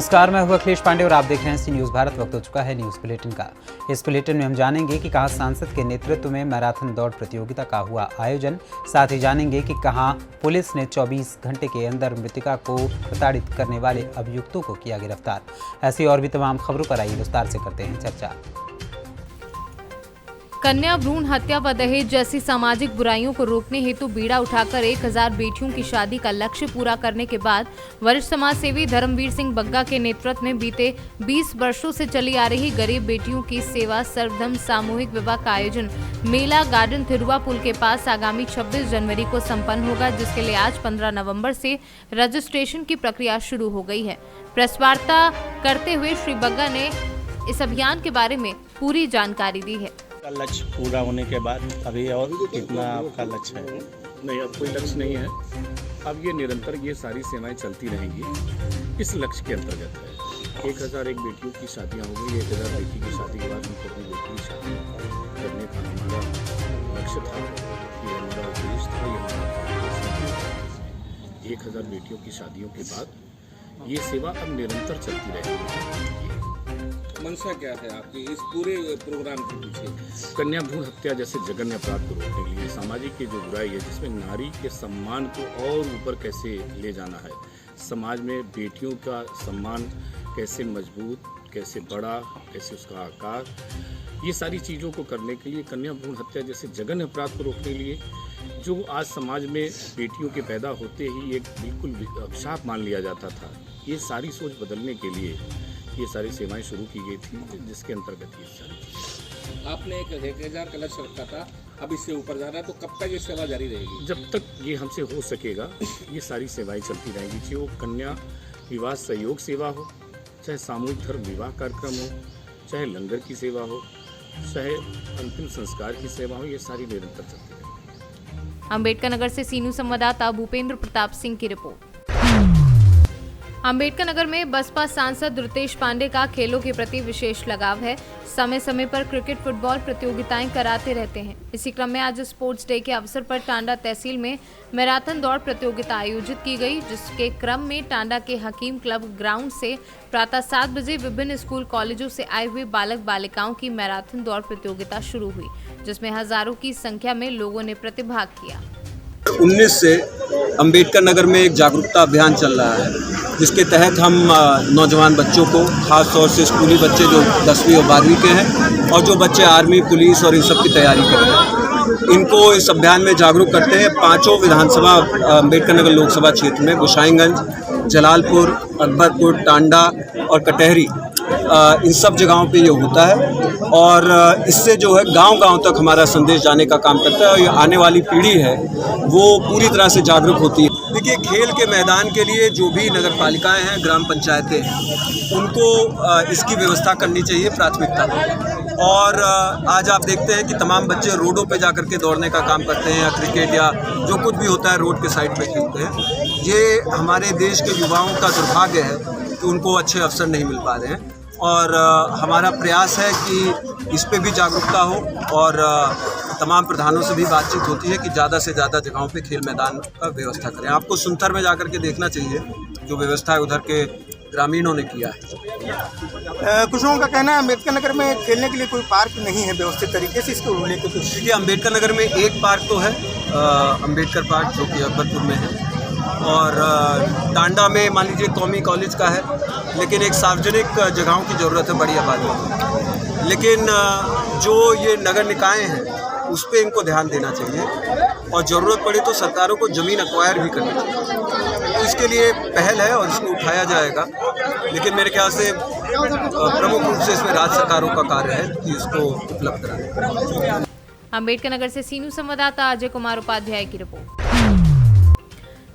नमस्कार, मैं हूं अखिलेश पांडे और आप देख रहे हैं सी न्यूज़ भारत। वक्त हो चुका है न्यूज़ बुलेटिन का। इस बुलेटिन में हम जानेंगे कि कहां सांसद के नेतृत्व में मैराथन दौड़ प्रतियोगिता का हुआ आयोजन। साथ ही जानेंगे कि कहां पुलिस ने 24 घंटे के अंदर मृतका को प्रताड़ित करने वाले अभियुक्तों को किया गिरफ्तार। ऐसी और भी तमाम खबरों पर आइए विस्तार से करते हैं चर्चा। कन्या भ्रूण हत्या व दहेज जैसी सामाजिक बुराइयों को रोकने हेतु बीड़ा उठाकर 1000 बेटियों की शादी का लक्ष्य पूरा करने के बाद वरिष्ठ समाज सेवी धर्मवीर सिंह बग्गा के नेतृत्व में बीते 20 वर्षों से चली आ रही गरीब बेटियों की सेवा सर्वधर्म सामूहिक विवाह का आयोजन मेला गार्डन थिरुआ पुल के पास आगामी 26 जनवरी को संपन्न होगा, जिसके लिए आज 15 नवम्बर से रजिस्ट्रेशन की प्रक्रिया शुरू हो गई है। प्रेस वार्ता करते हुए श्री बग्गा ने इस अभियान के बारे में पूरी जानकारी दी है। का लक्ष्य पूरा होने के बाद अभी और कितना आपका लक्ष्य है? नहीं, अब कोई लक्ष्य नहीं है। अब ये निरंतर ये सारी सेवाएं चलती रहेंगी। इस लक्ष्य के अंतर्गत है 1001 बेटियों की शादियां हो गई। 1000 बेटी की शादी के बाद उनको अपनी बेटी की शादी करने का हमारा लक्ष्य था, ये हमारा उद्देश्य था, ये हमारा 1000 बेटियों की शादियों के बाद ये सेवा अब निरंतर चलती रहेगी। मंशा क्या है आपकी इस पूरे प्रोग्राम के पीछे? कन्या भ्रूण हत्या जैसे जघन्य अपराध को रोकने के लिए सामाजिक की जो बुराई है, जिसमें नारी के सम्मान को और ऊपर कैसे ले जाना है, समाज में बेटियों का सम्मान कैसे मजबूत, कैसे बड़ा, कैसे उसका आकार, ये सारी चीज़ों को करने के लिए कन्या भ्रूण हत्या जैसे जघन्य अपराध को रोकने के लिए जो आज समाज में बेटियों के पैदा होते ही एक बिल्कुल अभिशाप मान लिया जाता था, ये सारी सोच बदलने के लिए ये सारी सेवाएं शुरू की गई थी, जिसके अंतर्गत ये सारी आपने एक 1000 का लक्ष्य रखा था, अब इससे ऊपर जा रहा है, तो कब तक ये सेवा जारी रहेगी? जब तक ये हमसे हो सकेगा ये सारी सेवाएं चलती रहेंगी, चाहे वो कन्या विवाह सहयोग सेवा हो, चाहे सामूहिक धर्म विवाह कार्यक्रम हो, चाहे लंगर की सेवा हो, चाहे अंतिम संस्कार की सेवा हो, ये सारी निरंतर चलती रहेंगी। अम्बेडकर नगर से सीनू संवाददाता भूपेंद्र प्रताप सिंह की रिपोर्ट। अम्बेडकर नगर में बसपा सांसद रुतेश पांडे का खेलों के प्रति विशेष लगाव है। समय समय पर क्रिकेट फुटबॉल प्रतियोगिताएं कराते रहते हैं। इसी क्रम में आज स्पोर्ट्स डे के अवसर पर टांडा तहसील में मैराथन दौड़ प्रतियोगिता आयोजित की गई, जिसके क्रम में टांडा के हकीम क्लब ग्राउंड से प्रातः 7 बजे विभिन्न स्कूल कॉलेजों से आए हुए बालक बालिकाओं की मैराथन दौड़ प्रतियोगिता शुरू हुई, जिसमें हजारों की संख्या में लोगों ने प्रतिभाग किया। 19 से अम्बेडकर नगर में एक जागरूकता अभियान चल रहा है, जिसके तहत हम नौजवान बच्चों को, खास तौर से स्कूली बच्चे जो 10वीं और 12वीं के हैं और जो बच्चे आर्मी, पुलिस और इन सब की तैयारी कर रहे हैं, इनको इस अभियान में जागरूक करते हैं। 5 विधानसभा अम्बेडकर नगर लोकसभा क्षेत्र में गोसाईगंज, जलालपुर, अकबरपुर, टांडा और कटहरी, इन सब जगहों पे ये होता है और इससे जो है गांव-गांव तक हमारा संदेश जाने का काम करता है और ये आने वाली पीढ़ी है वो पूरी तरह से जागरूक होती है। देखिए, खेल के मैदान के लिए जो भी नगर पालिकाएँ हैं, ग्राम पंचायतें हैं, उनको इसकी व्यवस्था करनी चाहिए प्राथमिकता। और आज आप देखते हैं कि तमाम बच्चे रोडों पे जाकर के दौड़ने का काम करते हैं या क्रिकेट या जो कुछ भी होता है रोड के साइड पे खेलते हैं। ये हमारे देश के युवाओं का दुर्भाग्य है कि उनको अच्छे अवसर नहीं मिल पा रहे हैं और हमारा प्रयास है कि इस पे भी जागरूकता हो और तमाम प्रधानों से भी बातचीत होती है कि ज़्यादा से ज़्यादा जगहों पे खेल मैदान का व्यवस्था करें। आपको सुनथर में जाकर के देखना चाहिए जो व्यवस्था है उधर के ग्रामीणों ने किया है। कुछ लोगों का कहना है अम्बेडकर नगर में खेलने के लिए कोई पार्क नहीं है व्यवस्थित तरीके से, इसको ढूंढने की कोशिश। देखिए, अम्बेडकर नगर में एक पार्क तो है, अम्बेडकर पार्क, जो कि अकबरपुर में है, और टांडा में मान लीजिए कौमी कॉलेज का है, लेकिन एक सार्वजनिक जगहों की ज़रूरत है बड़ी आबादी में। लेकिन जो ये नगर निकाय हैं उस पर इनको ध्यान देना चाहिए और ज़रूरत पड़े तो सरकारों को ज़मीन एक्वायर भी करनी चाहिए। तो इसके लिए पहल है और इसको उठाया जाएगा, लेकिन मेरे ख्याल से प्रमुख रूप से इसमें राज्य सरकारों का कार्य है कि इसको उपलब्ध कराएं। अम्बेडकर नगर से सीनू संवाददाता अजय कुमार उपाध्याय की रिपोर्ट।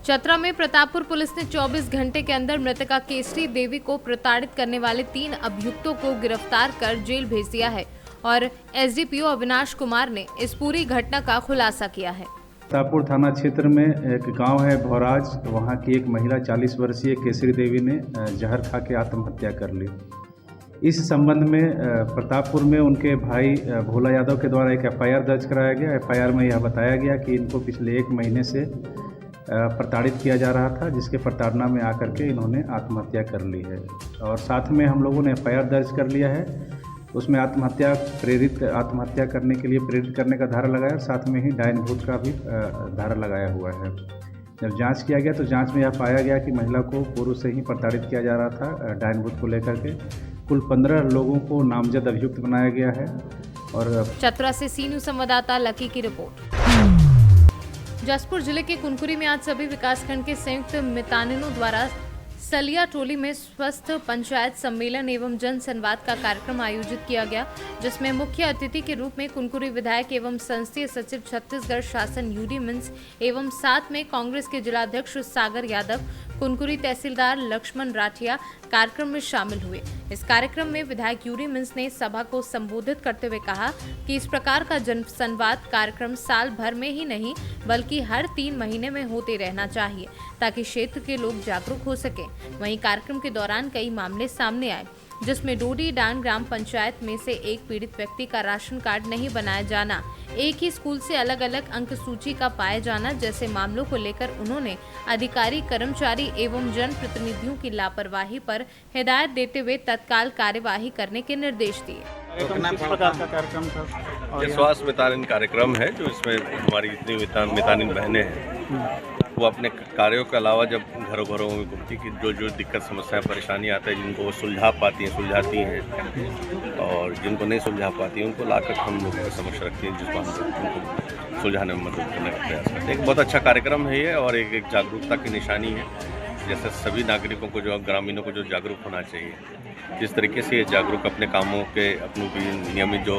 चतरा में प्रतापपुर पुलिस ने 24 घंटे के अंदर मृतका केसरी देवी को प्रताड़ित करने वाले 3 अभियुक्तों को गिरफ्तार कर जेल भेज दिया है और एसडीपीओ अविनाश कुमार ने इस पूरी घटना का खुलासा किया है। प्रतापपुर थाना क्षेत्र में एक गांव है भौराज, वहां की एक महिला 40 वर्षीय केसरी देवी ने जहर खा के आत्महत्या कर ली। इस संबंध में प्रतापपुर में उनके भाई भोला यादव के द्वारा एक एफआईआर दर्ज कराया गया। एफआईआर में यह बताया गया कि इनको पिछले 1 महीने से प्रताड़ित किया जा रहा था, जिसके प्रताड़ना में आकर के इन्होंने आत्महत्या कर ली है। और साथ में हम लोगों ने FIR दर्ज कर लिया है, उसमें आत्महत्या करने के लिए प्रेरित करने का धारा लगाया, साथ में ही डायन भूत का भी धारा लगाया हुआ है। जब जांच किया गया तो जांच में यह पाया गया कि महिला को पूर्व से ही प्रताड़ित किया जा रहा था डायन भूत को लेकर के। कुल 15 लोगों को नामजद अभियुक्त बनाया गया है। और चतरा से सी न्यूज संवाददाता लकी की रिपोर्ट। जसपुर जिले के कुनकुरी में आज सभी विकासखंड के संयुक्त मितानिनों द्वारा सलिया टोली में स्वस्थ पंचायत सम्मेलन एवं जन संवाद का कार्यक्रम आयोजित किया गया, जिसमें मुख्य अतिथि के रूप में कुनकुरी विधायक एवं संसदीय सचिव छत्तीसगढ़ शासन यूडी मिन्स एवं साथ में कांग्रेस के जिलाध्यक्ष सागर यादव, कुनकुरी तहसीलदार लक्ष्मण राठिया कार्यक्रम में शामिल हुए। इस कार्यक्रम में विधायक यूडी मिन्स ने सभा को संबोधित करते हुए कहा कि इस प्रकार का जन संवाद कार्यक्रम साल भर में ही नहीं बल्कि हर 3 महीने में होते रहना चाहिए, ताकि क्षेत्र के लोग जागरूक हो सके। वहीं कार्यक्रम के दौरान कई मामले सामने आए, जिसमें डोडी डांग ग्राम पंचायत में से एक पीड़ित व्यक्ति का राशन कार्ड नहीं बनाया जाना, एक ही स्कूल से अलग अलग अंक सूची का पाया जाना जैसे मामलों को लेकर उन्होंने अधिकारी, कर्मचारी एवं जन प्रतिनिधियों की लापरवाही पर हिदायत देते हुए तत्काल कार्यवाही करने के निर्देश दिए। किस प्रकार का कार्यक्रम था? ये स्वास्थ्य मितानिन कार्यक्रम है, जो इसमें हमारी जितनी मितानिन बहनें हैं वो अपने कार्यों के अलावा जब घरों घरों में घूमती कि जो दिक्कत समस्याएं परेशानी आती है जिनको वो सुलझाती हैं और जिनको नहीं सुलझा पाती हैं उनको लाकर हम लोग के समक्ष रखती हैं, जिसको हम लोग उनको सुलझाने में मदद करने का प्रयास करते हैं। एक बहुत अच्छा कार्यक्रम है ये और एक जागरूकता की निशानी है। जैसे सभी नागरिकों को जो ग्रामीणों को जो जागरूक होना चाहिए, जिस तरीके से ये जागरूक अपने कामों के अपनी नियमित जो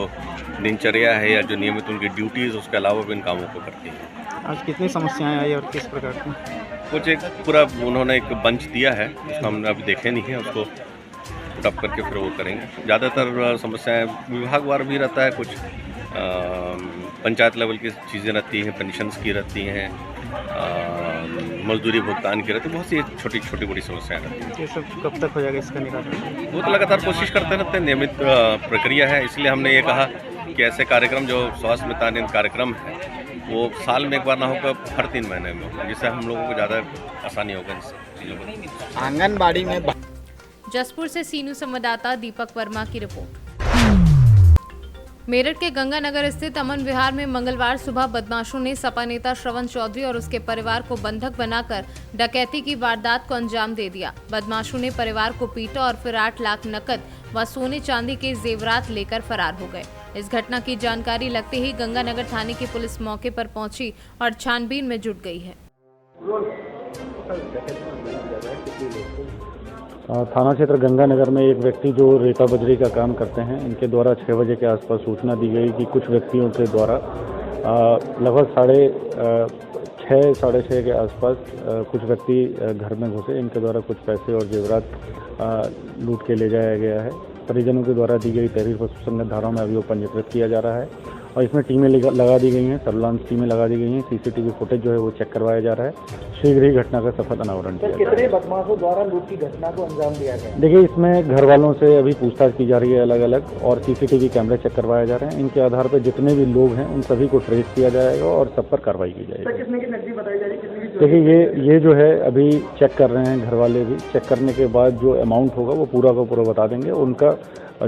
दिनचर्या है या जो नियमित उनकी ड्यूटीज़ उसके अलावा भी इन कामों को करती हैं। आज कितनी समस्याएं आई और किस प्रकार की? कुछ एक पूरा उन्होंने एक बंच दिया है, उसको हमने अभी देखे नहीं है, उसको पुट अप करके फिर वो करेंगे। ज़्यादातर समस्याएं विभागवार भी रहता है, कुछ पंचायत लेवल की चीज़ें रहती हैं, पेंशन्स की रहती हैं, मजदूरी भुगतान की रहती है, बहुत सी छोटी बड़ी समस्याएं रहती हैं। ये सब कब तक हो जाएगा इसका निराकरण? वो तो लगातार कोशिश करते रहते हैं, नियमित प्रक्रिया है। इसलिए हमने ये कहा कि ऐसे कार्यक्रम जो स्वास्थ्य मितानिन कार्यक्रम है वो साल में एक बार ना होकर हर 3 महीने में हो, जिससे हम लोगों को ज़्यादा आसानी होगा इन चीज़ों को। आंगनबाड़ी में जसपुर से सी न्यूज संवाददाता दीपक वर्मा की रिपोर्ट। मेरठ के गंगानगर स्थित अमन विहार में मंगलवार सुबह बदमाशों ने सपा नेता श्रवण चौधरी और उसके परिवार को बंधक बनाकर डकैती की वारदात को अंजाम दे दिया। बदमाशों ने परिवार को पीटा और फिर 8 लाख नकद व सोने चांदी के जेवरात लेकर फरार हो गए। इस घटना की जानकारी लगते ही गंगानगर थाने की पुलिस मौके पर पहुंची और छानबीन में जुट गई है। थाना क्षेत्र गंगानगर में एक व्यक्ति जो रेता बजरी का काम करते हैं, इनके द्वारा 6 बजे के आसपास सूचना दी गई कि कुछ व्यक्तियों के द्वारा लगभग 6:30 के आसपास कुछ व्यक्ति घर में घुसे। इनके द्वारा कुछ पैसे और जेवरात लूट के ले जाया गया है। परिजनों के द्वारा दी गई तहरीर पर सुसंगत धाराओं में अभियोग पंजीकृत किया जा रहा है और इसमें टीमें लगा दी गई हैं, सर्विलांस टीमें लगा दी गई हैं। CCTV फुटेज जो है वो चेक करवाया जा रहा है। शीघ्र ही घटना का सफल अनावरण किया जाएगा। कितने बदमाशों द्वारा लूट की घटना को अंजाम दिया गया? देखिए, इसमें घर वालों से अभी पूछताछ की जा रही है अलग अलग और CCTV कैमरे चेक करवाए जा रहे हैं। इनके आधार पर जितने भी लोग हैं उन सभी को ट्रेस किया जाएगा और सब पर कार्रवाई की जाएगी। कितने की नकदी बताई जा रही है? देखिए, ये जो है अभी चेक कर रहे हैं घर वाले भी। चेक करने के बाद जो अमाउंट होगा वो पूरा का पूरा बता देंगे। उनका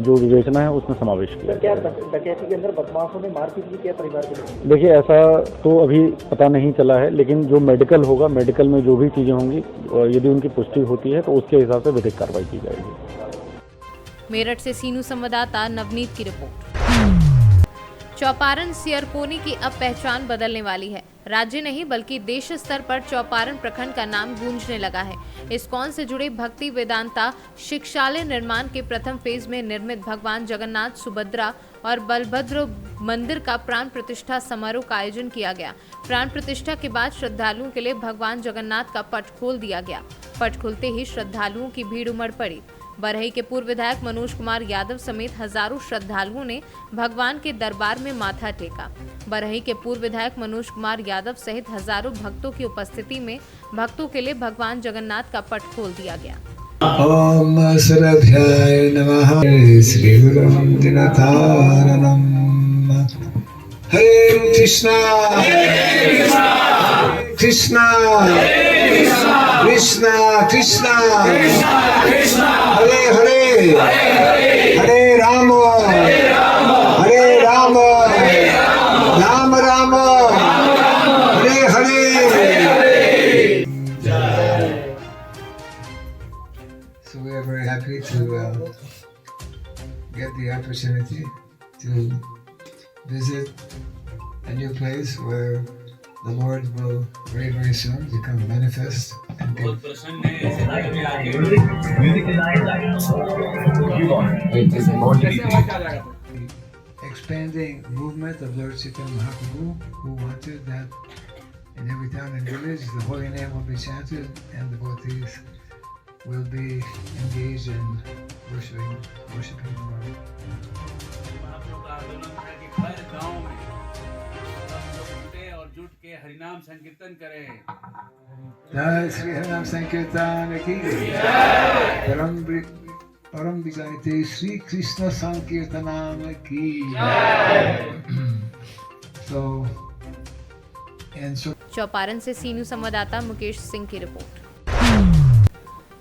जो विवेचना है उसमें समावेश किया क्या डकैती के अंदर बदमाशों ने मारपीट की क्या परिवार को? देखिए, ऐसा तो अभी पता नहीं चला है, लेकिन जो मेडिकल होगा, मेडिकल में जो भी चीज़ें होंगी और यदि उनकी पुष्टि होती है तो उसके हिसाब से विधिक कार्रवाई की जाएगी। मेरठ से सीनू संवाददाता नवनीत की रिपोर्ट। चौपारण सियरकोनी की अब पहचान बदलने वाली है। राज्य नहीं बल्कि देश स्तर पर चौपारण प्रखंड का नाम गूंजने लगा है। इस्कॉन से जुड़े भक्ति वेदांता शिक्षालय निर्माण के प्रथम फेज में निर्मित भगवान जगन्नाथ, सुभद्रा और बलभद्र मंदिर का प्राण प्रतिष्ठा समारोह का आयोजन किया गया। प्राण प्रतिष्ठा के बाद श्रद्धालुओं के लिए भगवान जगन्नाथ का पट खोल दिया गया। पट खुलते ही श्रद्धालुओं की भीड़ उमड़ पड़ी। बरही के पूर्व विधायक मनोज कुमार यादव समेत हजारों श्रद्धालुओं ने भगवान के दरबार में माथा टेका। बरही के पूर्व विधायक मनोज कुमार यादव सहित हजारों भक्तों की उपस्थिति में भक्तों के लिए भगवान जगन्नाथ का पट खोल दिया गया। ओम श्रद्धाय नमः। श्री गुरुं दिनतारणं हरे Krishna Krishna Krishna Krishna Hare Hare Hare Ram Ram Ram Hare Hare. So we are very happy to get the opportunity to visit a new place where the Lord will very, very soon become manifest and expanding movement of Lord Chaitanya Mahaprabhu, who wanted that in every town and village the holy name will be chanted and devotees will be engaged in worshiping the Lord. हरिनाम संकीर्तन करें। जय श्री हरिनाम संकीर्तन की परम विजयते श्री कृष्ण संकीर्तनाम की। चौपारण से सीनू संवाददाता मुकेश सिंह की रिपोर्ट।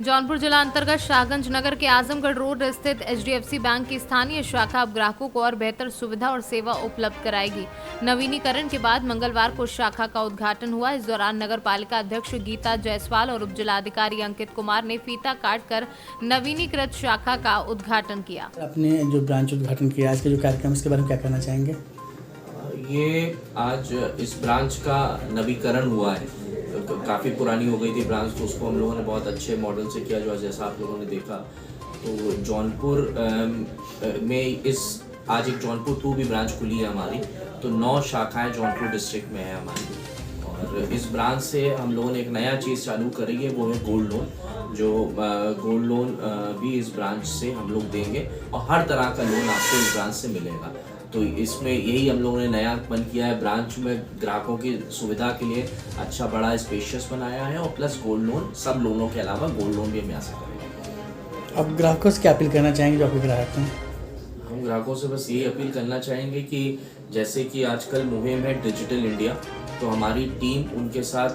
जौनपुर जिला अंतर्गत शाहगंज नगर के आजमगढ़ रोड स्थित HDFC बैंक की स्थानीय शाखा अब ग्राहकों को और बेहतर सुविधा और सेवा उपलब्ध कराएगी। नवीनीकरण के बाद मंगलवार को शाखा का उद्घाटन हुआ। इस दौरान नगर पालिका अध्यक्ष गीता जायसवाल और उप जिलाधिकारी अंकित कुमार ने फीता काटकर नवीनीकृत शाखा का उद्घाटन किया। अपने जो ब्रांच उद्घाटन किया, आज के जो कार्यक्रम इसके बारे में क्या कहना चाहेंगे? ये आज इस ब्रांच का नवीकरण हुआ है। काफ़ी पुरानी हो गई थी ब्रांच, तो उसको हम लोगों ने बहुत अच्छे मॉडल से किया, जो जैसा आप लोगों ने देखा। तो जौनपुर में आज एक जौनपुर 2 भी ब्रांच खुली है हमारी। तो 9 शाखाएं जौनपुर डिस्ट्रिक्ट में है हमारी। और इस ब्रांच से हम लोगों ने एक नया चीज़ चालू करी है, वो है गोल्ड लोन। जो गोल्ड लोन भी इस ब्रांच से हम लोग देंगे और हर तरह का लोन आपको इस ब्रांच से मिलेगा। तो इसमें यही हम लोगों ने नया बन किया है। ब्रांच में ग्राहकों की सुविधा के लिए अच्छा बड़ा स्पेशियस बनाया है और प्लस गोल्ड लोन, सब लोनों के अलावा गोल्ड लोन भी हमें आ सकता है। अब ग्राहकों से क्या अपील करना चाहेंगे जो आपके ग्राहक हैं? हम ग्राहकों से बस यही अपील करना चाहेंगे कि जैसे कि आजकल मुहिम है डिजिटल इंडिया, तो हमारी टीम उनके साथ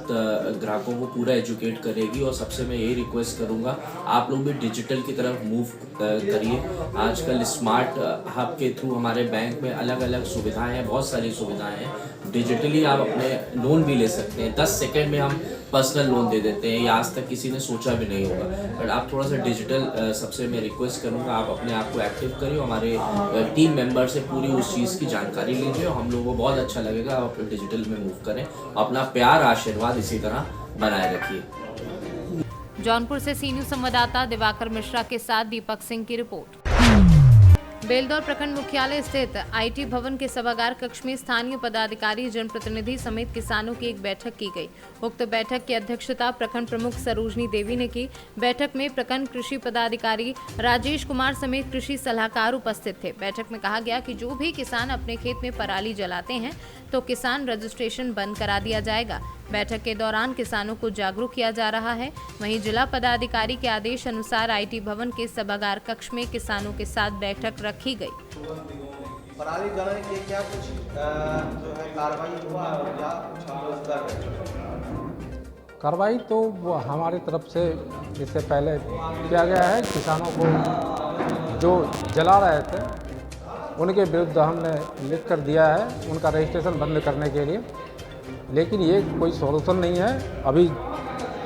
ग्राहकों को पूरा एजुकेट करेगी। और सबसे मैं यही रिक्वेस्ट करूंगा, आप लोग भी डिजिटल की तरफ मूव करिए। आजकल स्मार्ट हब के थ्रू हमारे बैंक में अलग अलग सुविधाएं हैं, बहुत सारी सुविधाएं हैं। डिजिटली आप अपने लोन भी ले सकते हैं। 10 सेकंड में हम पर्सनल लोन दे देते हैं, ये आज तक किसी ने सोचा भी नहीं होगा। बट आप थोड़ा सा डिजिटल सबसे मैं रिक्वेस्ट करूँगा, आप अपने आप को एक्टिव करिए। हमारे टीम मेंबर से पूरी उस चीज़ की जानकारी लीजिए और हम लोगों को बहुत अच्छा लगेगा। आप डिजिटल में मूव करें, अपना प्यार आशीर्वाद इसी तरह बनाए रखिए। जौनपुर से सीनियर संवाददाता दिवाकर मिश्रा के साथ दीपक सिंह की रिपोर्ट। बेलदौर प्रखंड मुख्यालय स्थित IT भवन के सभागार कक्ष में स्थानीय पदाधिकारी, जनप्रतिनिधि समेत किसानों की एक बैठक की गई। उक्त बैठक की अध्यक्षता प्रखंड प्रमुख सरोजनी देवी ने की। बैठक में प्रखंड कृषि पदाधिकारी राजेश कुमार समेत कृषि सलाहकार उपस्थित थे। बैठक में कहा गया कि जो भी किसान अपने खेत में पराली जलाते हैं तो किसान रजिस्ट्रेशन बंद करा दिया जाएगा। बैठक के दौरान किसानों को जागरूक किया जा रहा है। वहीं जिला पदाधिकारी के आदेश अनुसार IT भवन के सभागार कक्ष में किसानों के साथ बैठक रखी गई। पराली जलाने के क्या कुछ जो है कार्रवाई हुआ या कुछ हम लोग कर रहे हैं? कार्रवाई तो हमारी तरफ से इससे पहले किया गया है। किसानों को जो जला रहे थे उनके विरुद्ध हमने लिख कर दिया है उनका रजिस्ट्रेशन बंद करने के लिए। लेकिन ये कोई सॉल्यूशन नहीं है। अभी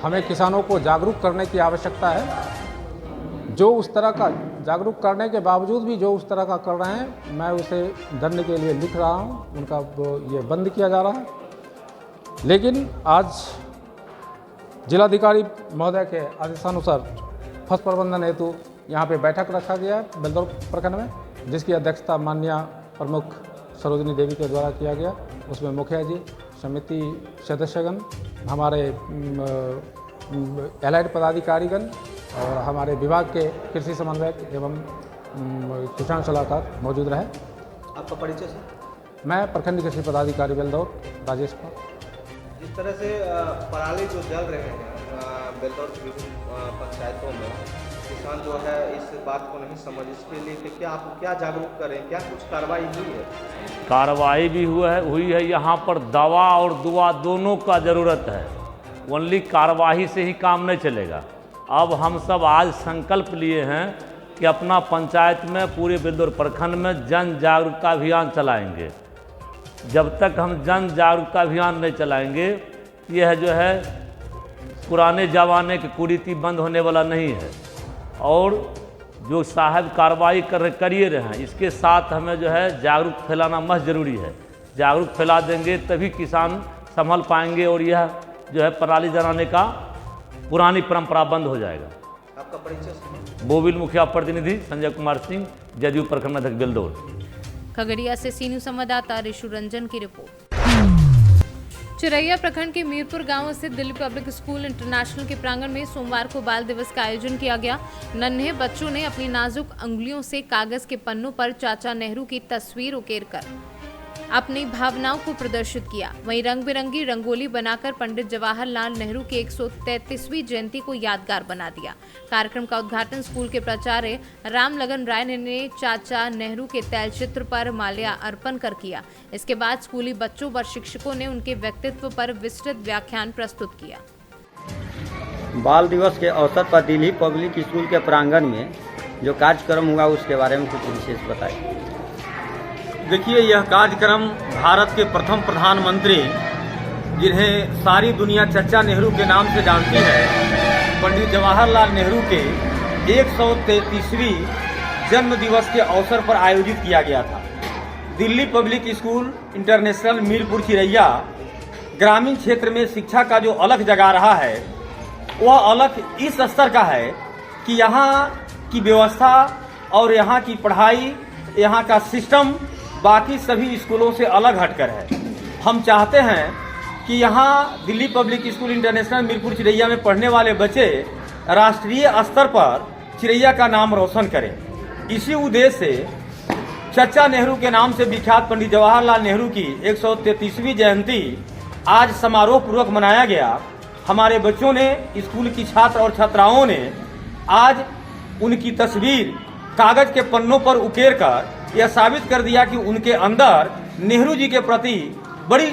हमें किसानों को जागरूक करने की आवश्यकता है। जो उस तरह का जागरूक करने के बावजूद भी जो उस तरह का कर रहे हैं, मैं उसे दंड के लिए लिख रहा हूं। उनका ये बंद किया जा रहा है। लेकिन आज जिलाधिकारी महोदय के आदेशानुसार फसल प्रबंधन हेतु यहाँ पे बैठक रखा गया है बेलदौर प्रखंड में, जिसकी अध्यक्षता माननीय प्रमुख सरोजनी देवी के द्वारा किया गया। उसमें मुखिया जी, समिति सदस्यगण, हमारे एलाइड पदाधिकारीगण और हमारे विभाग के कृषि समन्वयक एवं किसान सलाहकार मौजूद रहे। आपका परिचय सर? मैं प्रखंड कृषि पदाधिकारी बेलदौर राजेश कुमार। जिस तरह से पराली जो जल रहे हैं बेलदौर की विभिन्न पंचायतों में, किसान जो है इस बात को नहीं समझ, इसके लिए कि क्या आप क्या जागरूक करें, क्या कुछ कार्रवाई हुई है? कार्रवाई भी हुई है। यहाँ पर दवा और दुआ दोनों का ज़रूरत है। ओनली कार्रवाई से ही काम नहीं चलेगा। अब हम सब आज संकल्प लिए हैं कि अपना पंचायत में पूरे बिल्दौर प्रखंड में जन जागरूकता अभियान चलाएंगे। जब तक हम जन जागरूकता अभियान नहीं चलाएंगे, यह जो है पुराने ज़माने की कुरीति बंद होने वाला नहीं है। और जो साहब कार्रवाई करिए रहे हैं, इसके साथ हमें जो है जागरूक फैलाना मस्त ज़रूरी है। जागरूक फैला देंगे तभी किसान संभल पाएंगे और यह जो है पराली जलाने का पुरानी परंपरा बंद हो जाएगा। आपका परिचय? बोविल मुखिया प्रतिनिधि संजय कुमार सिंह, जदयू प्रखंड अध्यक्ष बेलदौर। खगड़िया से सीनू संवाददाता ऋषु रंजन की रिपोर्ट। चिरैया प्रखंड के मीरपुर गांव स्थित दिल्ली पब्लिक स्कूल इंटरनेशनल के प्रांगण में सोमवार को बाल दिवस का आयोजन किया गया। नन्हे बच्चों ने अपनी नाजुक अंगुलियों से कागज के पन्नों पर चाचा नेहरू की तस्वीर उकेरकर अपनी भावनाओं को प्रदर्शित किया। वहीं रंग बिरंगी रंगोली बनाकर पंडित जवाहरलाल नेहरू की 133वीं जयंती को यादगार बना दिया। कार्यक्रम का उद्घाटन स्कूल के प्राचार्य रामलगन राय ने चाचा नेहरू के तैलचित्र पर माल्या अर्पण कर किया। इसके बाद स्कूली बच्चों व शिक्षकों ने उनके व्यक्तित्व पर विस्तृत व्याख्यान प्रस्तुत किया। बाल दिवस के अवसर पर दिल्ली पब्लिक स्कूल के प्रांगण में जो कार्यक्रम हुआ उसके बारे में कुछ विशेष बताइए। देखिए, यह कार्यक्रम भारत के प्रथम प्रधानमंत्री, जिन्हें सारी दुनिया चचा नेहरू के नाम से जानती है, पंडित जवाहरलाल नेहरू के 133वीं जन्म दिवस के अवसर पर आयोजित किया गया था। Delhi public school international Mirpur Chiraiya ग्रामीण क्षेत्र में शिक्षा का जो अलख जगा रहा है, वह अलख इस स्तर का है कि यहाँ की व्यवस्था और यहाँ की पढ़ाई, यहाँ का सिस्टम बाकी सभी स्कूलों से अलग हटकर है। हम चाहते हैं कि यहाँ Delhi public school international Mirpur Chiraiya में पढ़ने वाले बच्चे राष्ट्रीय स्तर पर चिरैया का नाम रोशन करें। इसी उद्देश्य से चचा नेहरू के नाम से विख्यात पंडित जवाहरलाल नेहरू की 133वीं जयंती आज समारोह पूर्वक मनाया गया। हमारे बच्चों ने, स्कूल की छात्र और छात्राओं ने आज उनकी तस्वीर कागज के पन्नों पर उकेर कर यह साबित कर दिया कि उनके अंदर नेहरू जी के प्रति बड़ी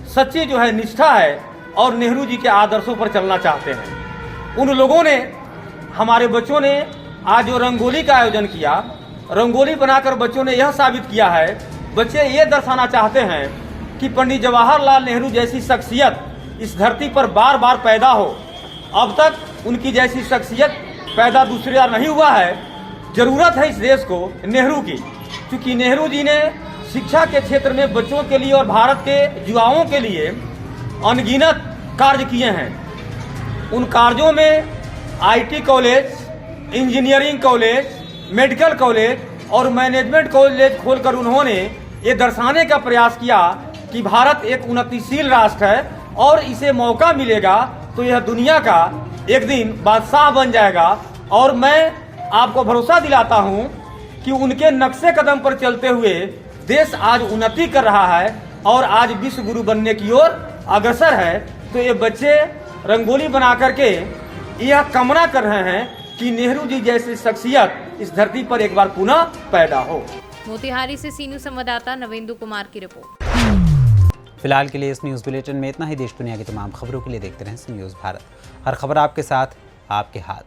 सच्ची जो है निष्ठा है और नेहरू जी के आदर्शों पर चलना चाहते हैं। उन लोगों ने, हमारे बच्चों ने आज जो रंगोली का आयोजन किया, रंगोली बनाकर बच्चों ने यह साबित किया है, बच्चे ये दर्शाना चाहते हैं कि पंडित जवाहरलाल नेहरू जैसी शख्सियत इस धरती पर बार बार पैदा हो। अब तक उनकी जैसी शख्सियत पैदा दूसरी बार नहीं हुआ है। जरूरत है इस देश को नेहरू की, क्योंकि नेहरू जी ने शिक्षा के क्षेत्र में बच्चों के लिए और भारत के युवाओं के लिए अनगिनत कार्य किए हैं। उन कार्यों में IT college, engineering college, medical college और मैनेजमेंट कॉलेज खोलकर उन्होंने ये दर्शाने का प्रयास किया कि भारत एक उन्नतिशील राष्ट्र है और इसे मौका मिलेगा तो यह दुनिया का एक दिन बादशाह बन जाएगा। और मैं आपको भरोसा दिलाता हूं कि उनके नक्शे कदम पर चलते हुए देश आज उन्नति कर रहा है और आज विश्व गुरु बनने की ओर अग्रसर है। तो ये बच्चे रंगोली बना करके यह कामना कर रहे हैं कि नेहरू जी जैसी शख्सियत इस धरती पर एक बार पुनः पैदा हो। मोतिहारी से सीनू संवाददाता नवेंदु कुमार की रिपोर्ट। फिलहाल के लिए इस न्यूज़ बुलेटिन में इतना ही। देश दुनिया की तमाम खबरों के लिए देखते रहें न्यूज़ भारत। हर खबर आपके साथ, आपके हाथ।